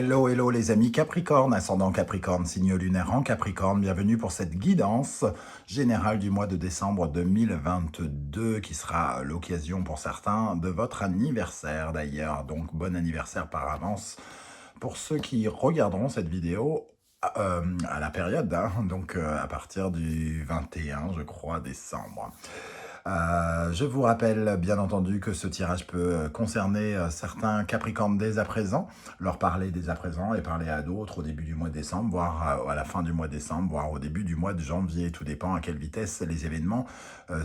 Hello, hello les amis Capricorne, ascendant Capricorne, signe lunaire en Capricorne. Bienvenue pour cette guidance générale du mois de décembre 2022 qui sera l'occasion pour certains de votre anniversaire d'ailleurs. Donc bon anniversaire par avance pour ceux qui regarderont cette vidéo à la période, donc à partir du 21, je crois, décembre. Je vous rappelle bien entendu que ce tirage peut concerner certains Capricornes dès à présent, leur parler dès à présent et parler à d'autres au début du mois de décembre, voire à la fin du mois de décembre, voire au début du mois de janvier. Tout dépend à quelle vitesse les événements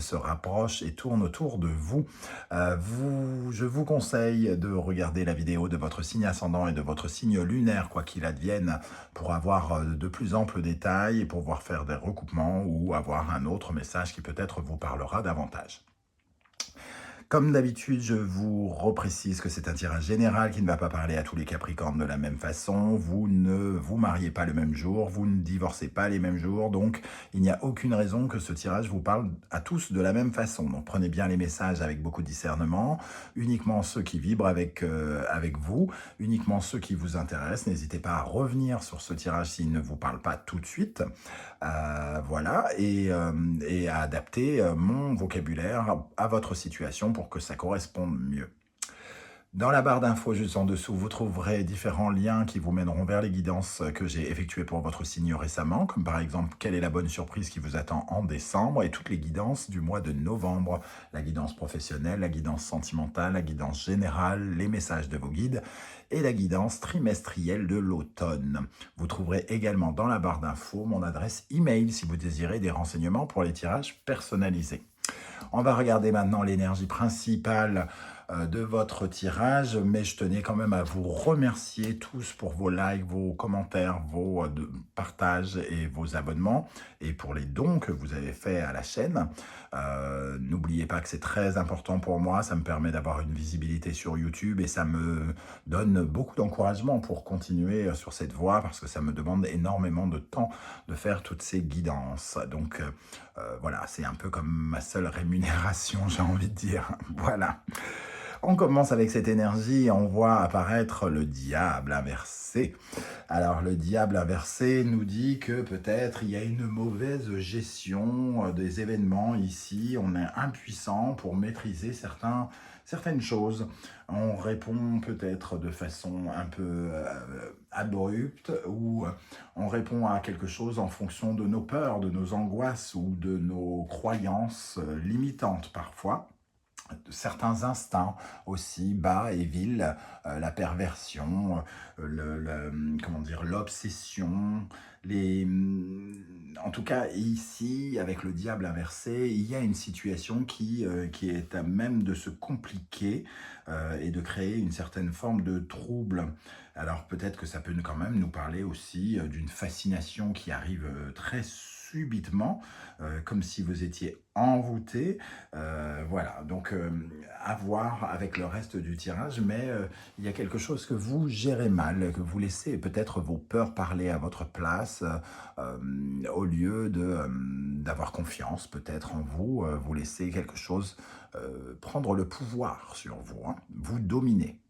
se rapprochent et tournent autour de vous. Je vous conseille de regarder la vidéo de votre signe ascendant et de votre signe lunaire, quoi qu'il advienne, pour avoir de plus amples détails et pouvoir faire des recoupements ou avoir un autre message qui peut-être vous parlera davantage. Comme d'habitude, je vous reprécise que c'est un tirage général qui ne va pas parler à tous les Capricornes de la même façon. Vous ne vous mariez pas le même jour, vous ne divorcez pas les mêmes jours, donc il n'y a aucune raison que ce tirage vous parle à tous de la même façon. Donc prenez bien les messages avec beaucoup de discernement, uniquement ceux qui vibrent avec vous, uniquement ceux qui vous intéressent. N'hésitez pas à revenir sur ce tirage s'il ne vous parle pas tout de suite. Voilà, et à adapter mon vocabulaire à votre situation pour que ça corresponde mieux. Dans la barre d'infos juste en dessous, vous trouverez différents liens qui vous mèneront vers les guidances que j'ai effectuées pour votre signe récemment, comme par exemple quelle est la bonne surprise qui vous attend en décembre et toutes les guidances du mois de novembre, la guidance professionnelle, la guidance sentimentale, la guidance générale, les messages de vos guides et la guidance trimestrielle de l'automne. Vous trouverez également dans la barre d'infos mon adresse email si vous désirez des renseignements pour les tirages personnalisés. On va regarder maintenant l'énergie principale de votre tirage, mais je tenais quand même à vous remercier tous pour vos likes, vos commentaires, vos partages et vos abonnements, et pour les dons que vous avez faits à la chaîne. N'oubliez pas que c'est très important pour moi, ça me permet d'avoir une visibilité sur YouTube et ça me donne beaucoup d'encouragement pour continuer sur cette voie parce que ça me demande énormément de temps de faire toutes ces guidances. Donc voilà, c'est un peu comme ma seule rémunération, j'ai envie de dire. Voilà. On commence avec cette énergie et on voit apparaître le diable inversé. Alors le diable inversé nous dit que peut-être il y a une mauvaise gestion des événements ici. On est impuissant pour maîtriser certaines choses. On répond peut-être de façon un peu abrupte ou on répond à quelque chose en fonction de nos peurs, de nos angoisses ou de nos croyances limitantes parfois. Certains instincts aussi bas et vils, la perversion, comment dire, l'obsession, en tout cas ici avec le diable inversé, il y a une situation qui est à même de se compliquer et de créer une certaine forme de trouble. Alors peut-être que ça peut quand même nous parler aussi d'une fascination qui arrive très subitement, comme si vous étiez envoûté. Voilà, donc à voir avec le reste du tirage, mais il y a quelque chose que vous gérez mal, que vous laissez peut-être vos peurs parler à votre place, au lieu d'avoir confiance peut-être en vous, vous laissez quelque chose prendre le pouvoir sur vous, hein, vous dominer.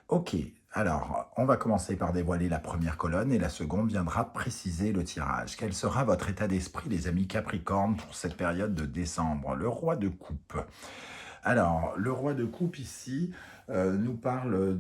Ok, alors on va commencer par dévoiler la première colonne et la seconde viendra préciser le tirage. Quel sera votre état d'esprit, les amis Capricorne, pour cette période de décembre? Le roi de coupe. Alors, le roi de coupe ici nous parle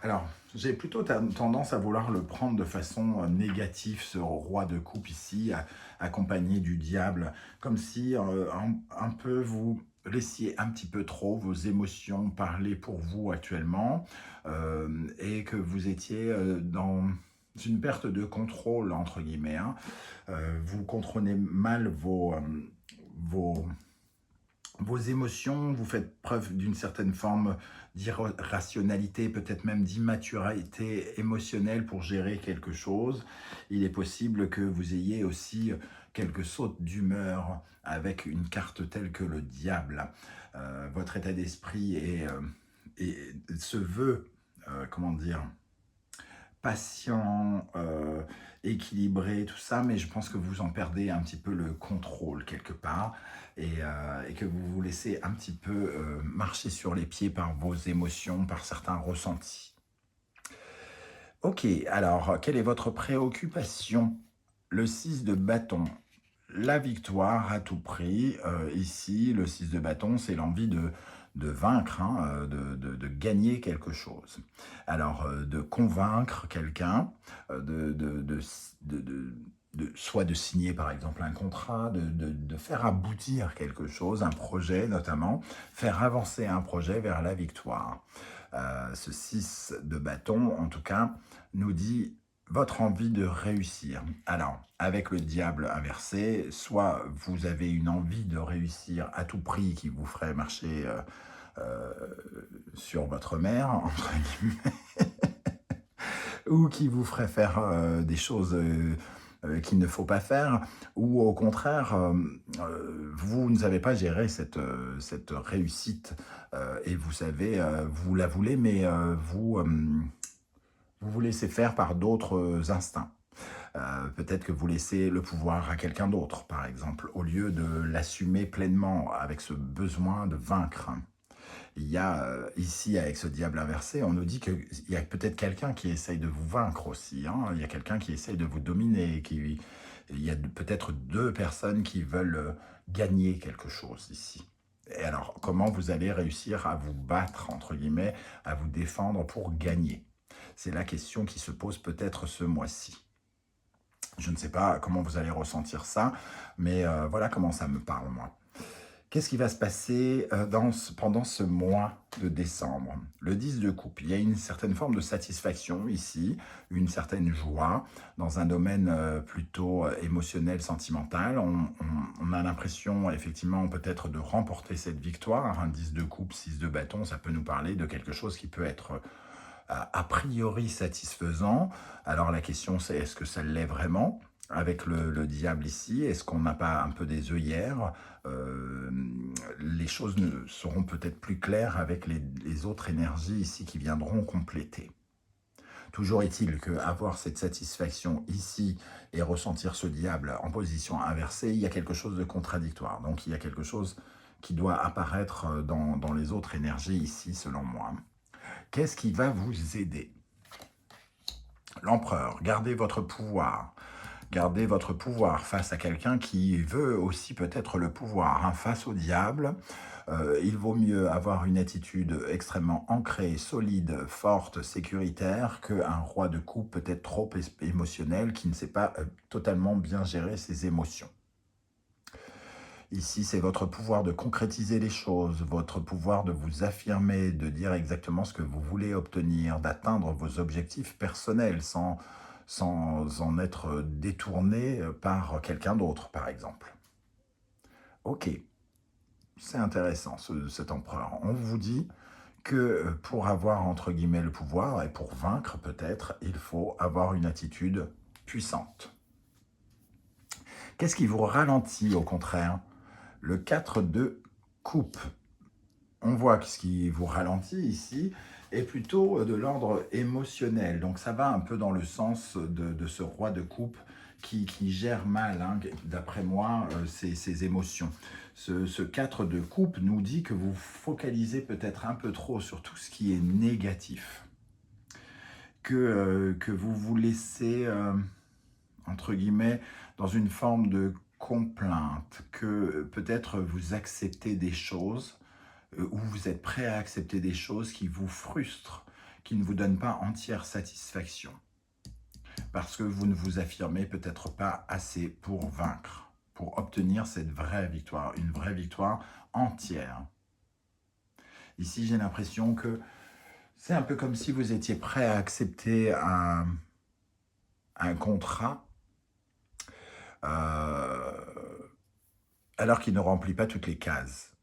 alors, j'ai plutôt tendance à vouloir le prendre de façon négative, ce roi de coupe ici, accompagné du diable, comme si un peu vous laissiez un petit peu trop vos émotions parler pour vous actuellement et que vous étiez dans une perte de contrôle, entre guillemets. Hein. Vous contrôlez mal vos émotions, vous faites preuve d'une certaine forme d'irrationalité, peut-être même d'immaturité émotionnelle pour gérer quelque chose. Il est possible que vous ayez aussi quelques sautes d'humeur avec une carte telle que le diable. Votre état d'esprit se veut, comment dire, patient, équilibré, tout ça, mais je pense que vous en perdez un petit peu le contrôle quelque part et que vous vous laissez un petit peu marcher sur les pieds par vos émotions, par certains ressentis. Ok, alors, quelle est votre préoccupation? Le 6 de bâton, la victoire à tout prix. Ici, le 6 de bâton, c'est l'envie de vaincre, hein, de gagner quelque chose. Alors, de convaincre quelqu'un, soit de signer par exemple un contrat, de faire aboutir quelque chose, un projet notamment, faire avancer un projet vers la victoire. Ce 6 de bâton, en tout cas, nous dit votre envie de réussir. Alors, avec le diable inversé, soit vous avez une envie de réussir à tout prix qui vous ferait marcher euh, sur votre mère, entre guillemets, ou qui vous ferait faire des choses qu'il ne faut pas faire, ou au contraire, vous ne savez pas gérer cette réussite et vous savez, vous la voulez, mais vous vous laissez faire par d'autres instincts. Peut-être que vous laissez le pouvoir à quelqu'un d'autre, par exemple, au lieu de l'assumer pleinement avec ce besoin de vaincre. Il y a ici, avec ce diable inversé, on nous dit qu'il y a peut-être quelqu'un qui essaye de vous vaincre aussi. Hein. Il y a quelqu'un qui essaye de vous dominer. Il y a peut-être deux personnes qui veulent gagner quelque chose ici. Et alors, comment vous allez réussir à vous battre, entre guillemets, à vous défendre pour gagner? C'est la question qui se pose peut-être ce mois-ci. Je ne sais pas comment vous allez ressentir ça, mais voilà comment ça me parle, moi. Qu'est-ce qui va se passer pendant ce mois de décembre? Le 10 de coupe, il y a une certaine forme de satisfaction ici, une certaine joie dans un domaine plutôt émotionnel, sentimental. On a l'impression effectivement peut-être de remporter cette victoire. Un 10 de coupe, 6 de bâton, ça peut nous parler de quelque chose qui peut être a priori satisfaisant. Alors la question c'est est-ce que ça l'est vraiment? Avec le diable ici, est-ce qu'on n'a pas un peu des œillères? Les choses seront peut-être plus claires avec les autres énergies ici qui viendront compléter. Toujours est-il qu'avoir cette satisfaction ici et ressentir ce diable en position inversée, il y a quelque chose de contradictoire. Donc il y a quelque chose qui doit apparaître dans les autres énergies ici, selon moi. Qu'est-ce qui va vous aider? L'empereur, gardez votre pouvoir. Gardez votre pouvoir face à quelqu'un qui veut aussi peut-être le pouvoir. Hein. Face au diable, il vaut mieux avoir une attitude extrêmement ancrée, solide, forte, sécuritaire qu'un roi de coupe peut-être trop émotionnel qui ne sait pas totalement bien gérer ses émotions. Ici, c'est votre pouvoir de concrétiser les choses, votre pouvoir de vous affirmer, de dire exactement ce que vous voulez obtenir, d'atteindre vos objectifs personnels sans en être détourné par quelqu'un d'autre, par exemple. Ok, c'est intéressant cet empereur. On vous dit que pour avoir, entre guillemets, le pouvoir, et pour vaincre peut-être, il faut avoir une attitude puissante. Qu'est-ce qui vous ralentit au contraire? Le 4 de coupe. On voit que ce qui vous ralentit ici est plutôt de l'ordre émotionnel. Donc ça va un peu dans le sens de ce roi de coupe qui gère mal, hein, d'après moi, ses émotions. Ce 4 de coupe nous dit que vous focalisez peut-être un peu trop sur tout ce qui est négatif. Que vous vous laissez, entre guillemets, dans une forme de complainte, que peut-être vous acceptez des choses où vous êtes prêt à accepter des choses qui vous frustrent, qui ne vous donnent pas entière satisfaction, parce que vous ne vous affirmez peut-être pas assez pour vaincre, pour obtenir cette vraie victoire, une vraie victoire entière. Ici, j'ai l'impression que c'est un peu comme si vous étiez prêt à accepter un contrat alors qu'il ne remplit pas toutes les cases.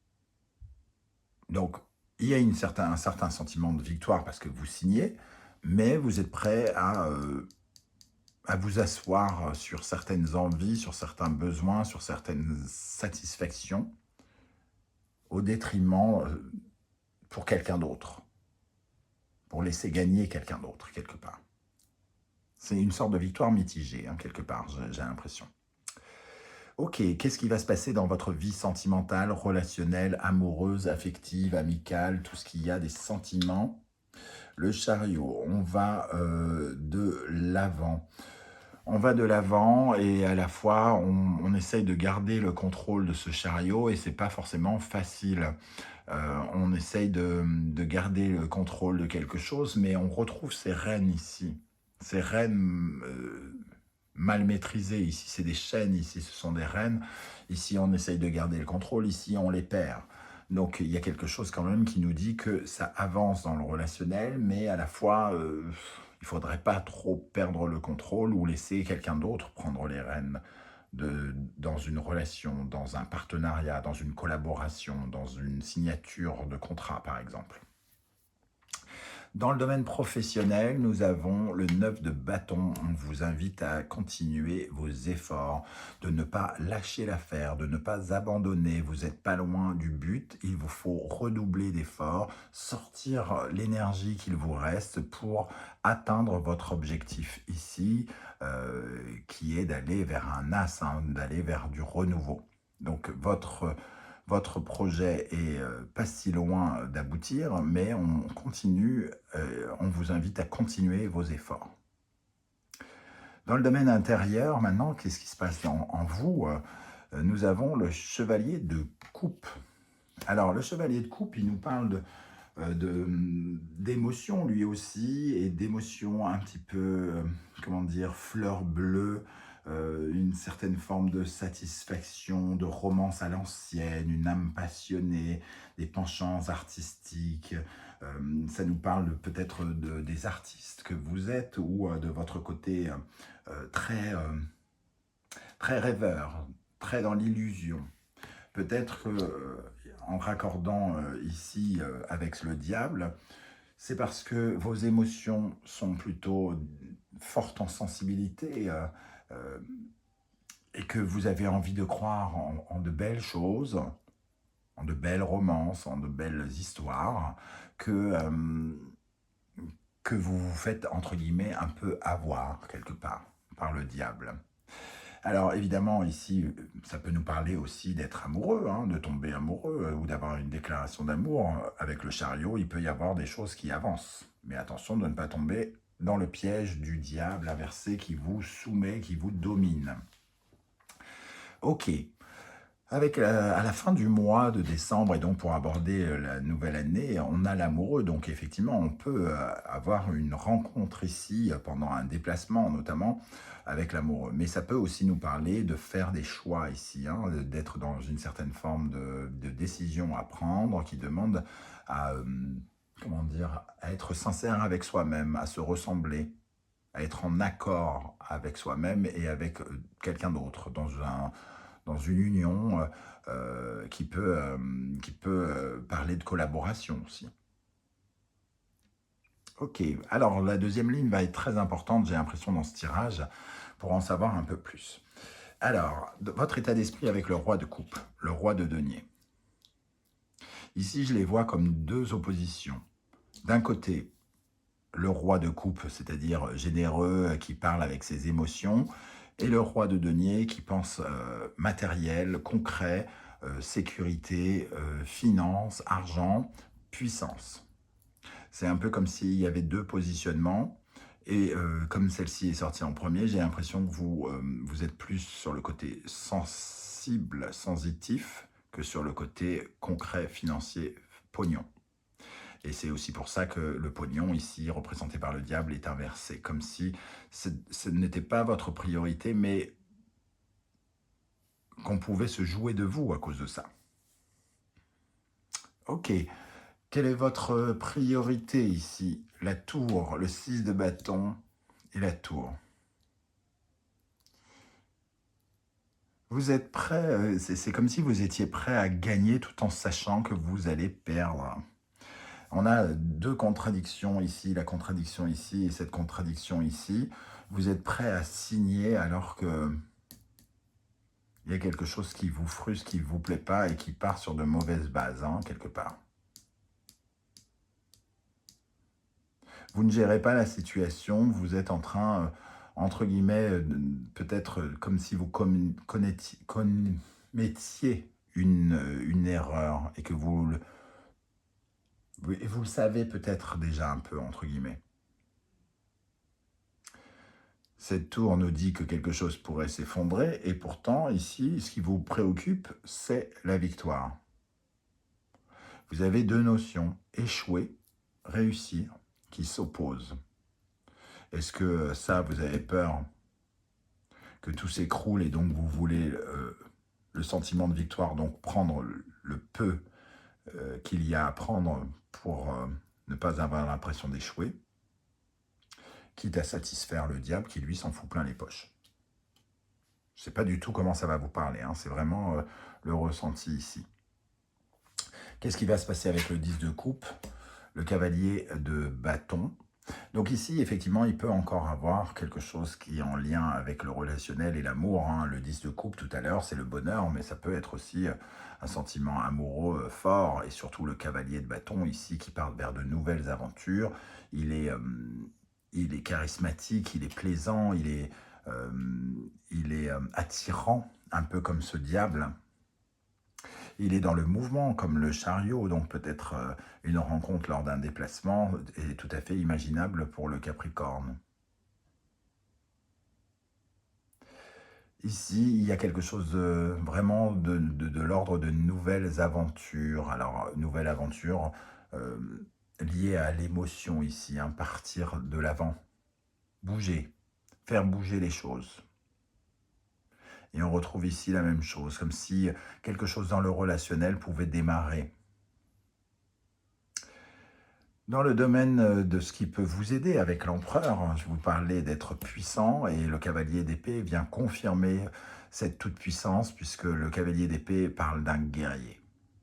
Donc, il y a un certain sentiment de victoire parce que vous signez, mais vous êtes prêt à vous asseoir sur certaines envies, sur certains besoins, sur certaines satisfactions, au détriment pour quelqu'un d'autre, pour laisser gagner quelqu'un d'autre, quelque part. C'est une sorte de victoire mitigée, hein, quelque part, j'ai l'impression. Ok, qu'est-ce qui va se passer dans votre vie sentimentale, relationnelle, amoureuse, affective, amicale, tout ce qu'il y a des sentiments? Le chariot, on va de l'avant. On va de l'avant et à la fois, on essaye de garder le contrôle de ce chariot et c'est pas forcément facile. On essaye de garder le contrôle de quelque chose, mais on retrouve ces rênes ici. Ces rênes mal maîtrisées. Ici, c'est des chaînes, ici, ce sont des rênes. Ici, on essaye de garder le contrôle, ici, on les perd. Donc, il y a quelque chose quand même qui nous dit que ça avance dans le relationnel, mais à la fois, il ne faudrait pas trop perdre le contrôle ou laisser quelqu'un d'autre prendre les rênes dans une relation, dans un partenariat, dans une collaboration, dans une signature de contrat, par exemple. Dans le domaine professionnel, nous avons le 9 de bâton. On vous invite à continuer vos efforts, de ne pas lâcher l'affaire, de ne pas abandonner. Vous n'êtes pas loin du but. Il vous faut redoubler d'efforts, sortir l'énergie qu'il vous reste pour atteindre votre objectif ici, qui est d'aller vers un as, hein, d'aller vers du renouveau. Donc, votre projet est pas si loin d'aboutir, mais on continue, on vous invite à continuer vos efforts. Dans le domaine intérieur, maintenant, qu'est-ce qui se passe en vous? Nous avons le chevalier de coupe. Alors, le chevalier de coupe, il nous parle d'émotions lui aussi, et d'émotions un petit peu, comment dire, fleur bleue, une certaine forme de satisfaction, de romance à l'ancienne, une âme passionnée, des penchants artistiques. Ça nous parle peut-être des artistes que vous êtes ou de votre côté très, très rêveur, très dans l'illusion. Peut-être qu'en raccordant ici avec le diable, c'est parce que vos émotions sont plutôt fortes en sensibilité euh, et que vous avez envie de croire en de belles choses, en de belles romances, en de belles histoires, que vous vous faites, entre guillemets, un peu avoir quelque part par le diable. Alors évidemment, ici, ça peut nous parler aussi d'être amoureux, hein, de tomber amoureux ou d'avoir une déclaration d'amour. Avec le chariot, il peut y avoir des choses qui avancent. Mais attention de ne pas tomber dans le piège du diable inversé qui vous soumet, qui vous domine. Ok. À la fin du mois de décembre, et donc pour aborder la nouvelle année, on a l'amoureux. Donc effectivement, on peut avoir une rencontre ici pendant un déplacement, notamment avec l'amoureux. Mais ça peut aussi nous parler de faire des choix ici, hein, d'être dans une certaine forme de décision à prendre qui demande à, comment dire, à être sincère avec soi-même, à se ressembler, à être en accord avec soi-même et avec quelqu'un d'autre, dans une union qui peut parler de collaboration aussi. Ok, alors la deuxième ligne va être très importante, j'ai l'impression, dans ce tirage, pour en savoir un peu plus. Alors, votre état d'esprit avec le roi de coupe, le roi de denier. Ici, je les vois comme deux oppositions. D'un côté, le roi de coupe, c'est-à-dire généreux, qui parle avec ses émotions, et le roi de denier qui pense matériel, concret, sécurité, finance, argent, puissance. C'est un peu comme s'il y avait deux positionnements, et comme celle-ci est sortie en premier, j'ai l'impression que vous êtes plus sur le côté sensible, sensitif, que sur le côté concret, financier, pognon. Et c'est aussi pour ça que le pognon, ici, représenté par le diable, est inversé, comme si ce n'était pas votre priorité, mais qu'on pouvait se jouer de vous à cause de ça. Ok, quelle est votre priorité ici? La tour, le 6 de bâton et la tour. Vous êtes prêt, c'est comme si vous étiez prêt à gagner tout en sachant que vous allez perdre. On a deux contradictions ici, la contradiction ici et cette contradiction ici. Vous êtes prêt à signer alors que il y a quelque chose qui vous frustre, qui ne vous plaît pas et qui part sur de mauvaises bases, hein, quelque part. Vous ne gérez pas la situation, vous êtes en train, entre guillemets, peut-être comme si vous commettiez une erreur et que vous le savez peut-être déjà un peu, entre guillemets. Cette tour nous dit que quelque chose pourrait s'effondrer et pourtant, ici, ce qui vous préoccupe, c'est la victoire. Vous avez deux notions, échouer, réussir, qui s'opposent. Est-ce que ça, vous avez peur que tout s'écroule et donc vous voulez le sentiment de victoire, donc prendre le peu qu'il y a à prendre pour ne pas avoir l'impression d'échouer, quitte à satisfaire le diable qui, lui, s'en fout plein les poches. Je ne sais pas du tout comment ça va vous parler, hein, c'est vraiment le ressenti ici. Qu'est-ce qui va se passer avec le 10 de coupe, le cavalier de bâton? Donc ici, effectivement, il peut encore avoir quelque chose qui est en lien avec le relationnel et l'amour. Hein. Le 10 de coupe, tout à l'heure, c'est le bonheur, mais ça peut être aussi un sentiment amoureux fort. Et surtout le cavalier de bâton, ici, qui part vers de nouvelles aventures. Il est charismatique, il est plaisant, il est attirant, un peu comme ce diable. Il est dans le mouvement, comme le chariot, donc peut-être une rencontre lors d'un déplacement est tout à fait imaginable pour le Capricorne. Ici, il y a quelque chose vraiment de l'ordre de nouvelles aventures. Alors, nouvelles aventures liées à l'émotion ici, hein, partir de l'avant, bouger, faire bouger les choses. Et on retrouve ici la même chose, comme si quelque chose dans le relationnel pouvait démarrer. Dans le domaine de ce qui peut vous aider avec l'empereur, je vous parlais d'être puissant et le cavalier d'épée vient confirmer cette toute-puissance puisque le cavalier d'épée parle d'un guerrier,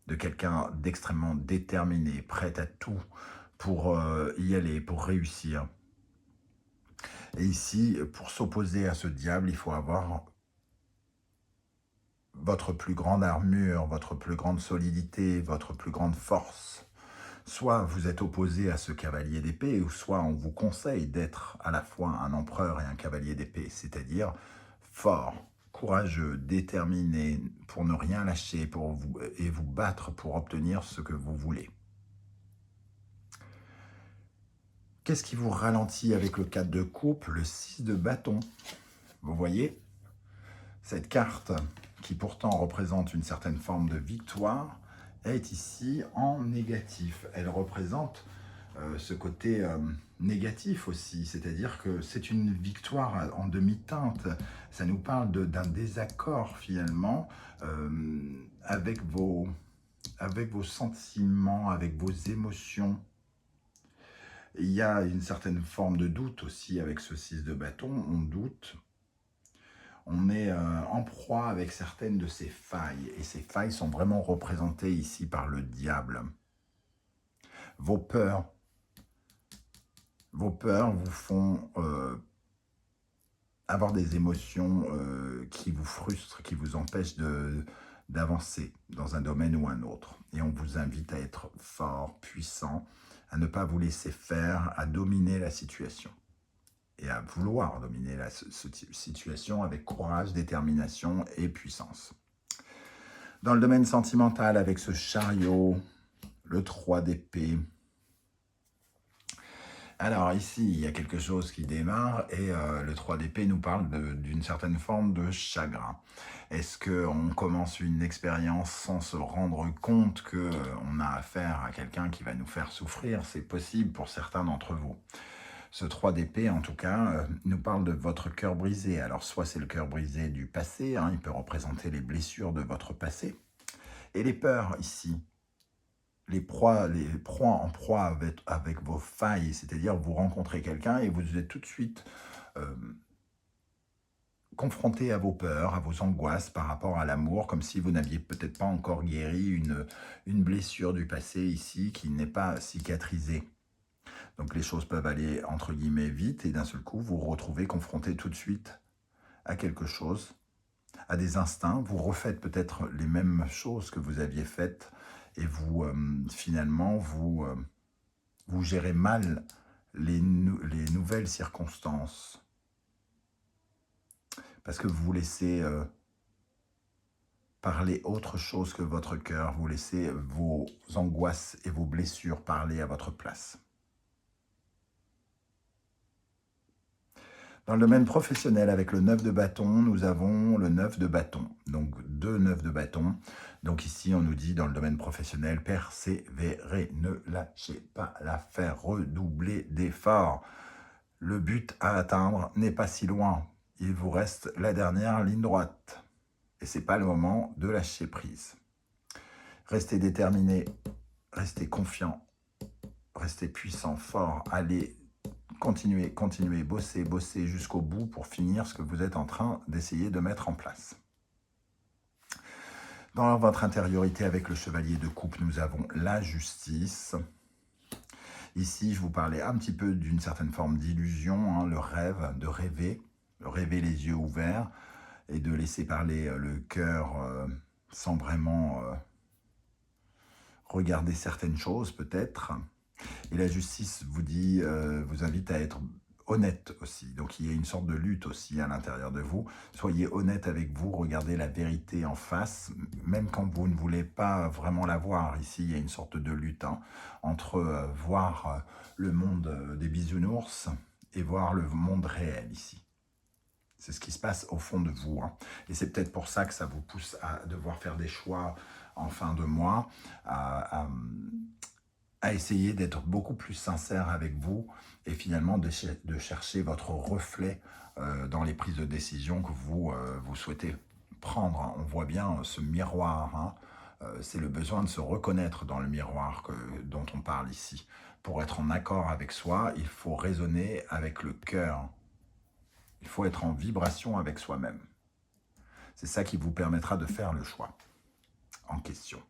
de quelqu'un d'extrêmement déterminé, prêt à tout pour y aller, pour réussir. Et ici, pour s'opposer à ce diable, il faut avoir votre plus grande armure, votre plus grande solidité, votre plus grande force. Soit vous êtes opposé à ce cavalier d'épée, ou soit on vous conseille d'être à la fois un empereur et un cavalier d'épée, c'est-à-dire fort, courageux, déterminé, pour ne rien lâcher et vous battre pour obtenir ce que vous voulez. Qu'est-ce qui vous ralentit avec le 4 de coupe, le 6 de bâton? Vous voyez, cette carte, qui pourtant représente une certaine forme de victoire, est ici en négatif. Elle représente ce côté négatif aussi, c'est-à-dire que c'est une victoire en demi-teinte. Ça nous parle d'un désaccord finalement avec vos sentiments, avec vos émotions. Il y a une certaine forme de doute aussi avec ce 6 de bâton, on doute. On est en proie avec certaines de ces failles. Et ces failles sont vraiment représentées ici par le diable. Vos peurs vous font avoir des émotions qui vous frustrent, qui vous empêchent d'avancer dans un domaine ou un autre. Et on vous invite à être fort, puissant, à ne pas vous laisser faire, à dominer la situation. Et à vouloir dominer la situation avec courage, détermination et puissance. Dans le domaine sentimental, avec ce chariot, le 3 d'épée. Alors ici, il y a quelque chose qui démarre et le 3 d'épée nous parle d'une certaine forme de chagrin. Est-ce qu'on commence une expérience sans se rendre compte qu'on a affaire à quelqu'un qui va nous faire souffrir? C'est possible pour certains d'entre vous. Ce 3 d'épée, en tout cas, nous parle de votre cœur brisé. Alors, soit c'est le cœur brisé du passé, hein, il peut représenter les blessures de votre passé. Et les peurs, ici, les proies en proie avec vos failles, c'est-à-dire vous rencontrez quelqu'un et vous êtes tout de suite confronté à vos peurs, à vos angoisses par rapport à l'amour, comme si vous n'aviez peut-être pas encore guéri une blessure du passé ici qui n'est pas cicatrisée. Donc les choses peuvent aller entre guillemets vite et d'un seul coup vous vous retrouvez confronté tout de suite à quelque chose, à des instincts. Vous refaites peut-être les mêmes choses que vous aviez faites et vous finalement vous gérez mal les nouvelles circonstances. Parce que vous laissez parler autre chose que votre cœur. Vous laissez vos angoisses et vos blessures parler à votre place. Dans le domaine professionnel, avec le 9 de bâton, nous avons le 9 de bâton. Donc, 2 9 de bâton. Donc ici, on nous dit, dans le domaine professionnel, persévérer, ne lâchez pas l'affaire, redoublez d'efforts. Le but à atteindre n'est pas si loin. Il vous reste la dernière ligne droite. Et ce n'est pas le moment de lâcher prise. Restez déterminé, restez confiant, restez puissant, fort, allez. Continuez, bossez jusqu'au bout pour finir ce que vous êtes en train d'essayer de mettre en place. Dans votre intériorité avec le chevalier de coupe, nous avons la justice. Ici, je vous parlais un petit peu d'une certaine forme d'illusion, hein, le rêve, de rêver les yeux ouverts et de laisser parler le cœur sans vraiment regarder certaines choses peut-être. Et la justice vous dit, vous invite à être honnête aussi. Donc il y a une sorte de lutte aussi à l'intérieur de vous. Soyez honnête avec vous, regardez la vérité en face, même quand vous ne voulez pas vraiment la voir. Ici, il y a une sorte de lutte entre voir le monde des bisounours et voir le monde réel ici. C'est ce qui se passe au fond de vous. Et c'est peut-être pour ça que ça vous pousse à devoir faire des choix en fin de mois, à essayer d'être beaucoup plus sincère avec vous et finalement de chercher votre reflet dans les prises de décision que vous souhaitez prendre. On voit bien ce miroir, c'est le besoin de se reconnaître dans le miroir dont on parle ici. Pour être en accord avec soi, il faut raisonner avec le cœur. Il faut être en vibration avec soi-même. C'est ça qui vous permettra de faire le choix en question.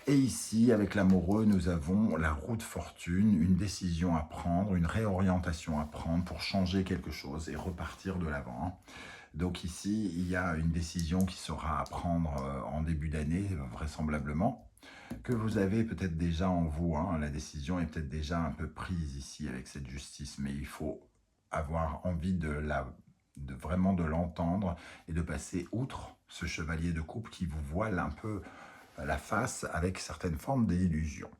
Et ici, avec l'amoureux, nous avons la roue de fortune, une décision à prendre, une réorientation à prendre pour changer quelque chose et repartir de l'avant. Donc ici, il y a une décision qui sera à prendre en début d'année, vraisemblablement, que vous avez peut-être déjà en vous. La décision est peut-être déjà un peu prise ici avec cette justice, mais il faut avoir envie vraiment de l'entendre et de passer outre ce chevalier de coupe qui vous voile un peu la face avec certaines formes d'illusions.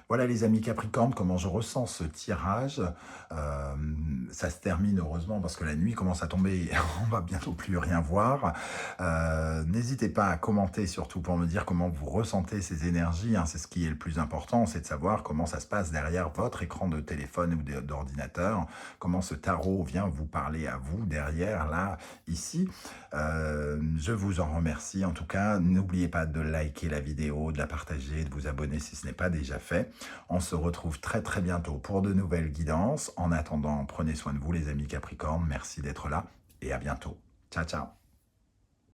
Voilà les amis Capricorne, comment je ressens ce tirage. Ça se termine heureusement parce que la nuit commence à tomber et on va bientôt plus rien voir. N'hésitez pas à commenter surtout pour me dire comment vous ressentez ces énergies. C'est ce qui est le plus important, c'est de savoir comment ça se passe derrière votre écran de téléphone ou d'ordinateur. Comment ce tarot vient vous parler à vous derrière, là, ici. Je vous en remercie. En tout cas, n'oubliez pas de liker la vidéo, de la partager, de vous abonner si ce n'est pas déjà fait. On se retrouve très très bientôt pour de nouvelles guidances. En attendant, prenez soin de vous les amis Capricorne. Merci d'être là et à bientôt. Ciao, ciao.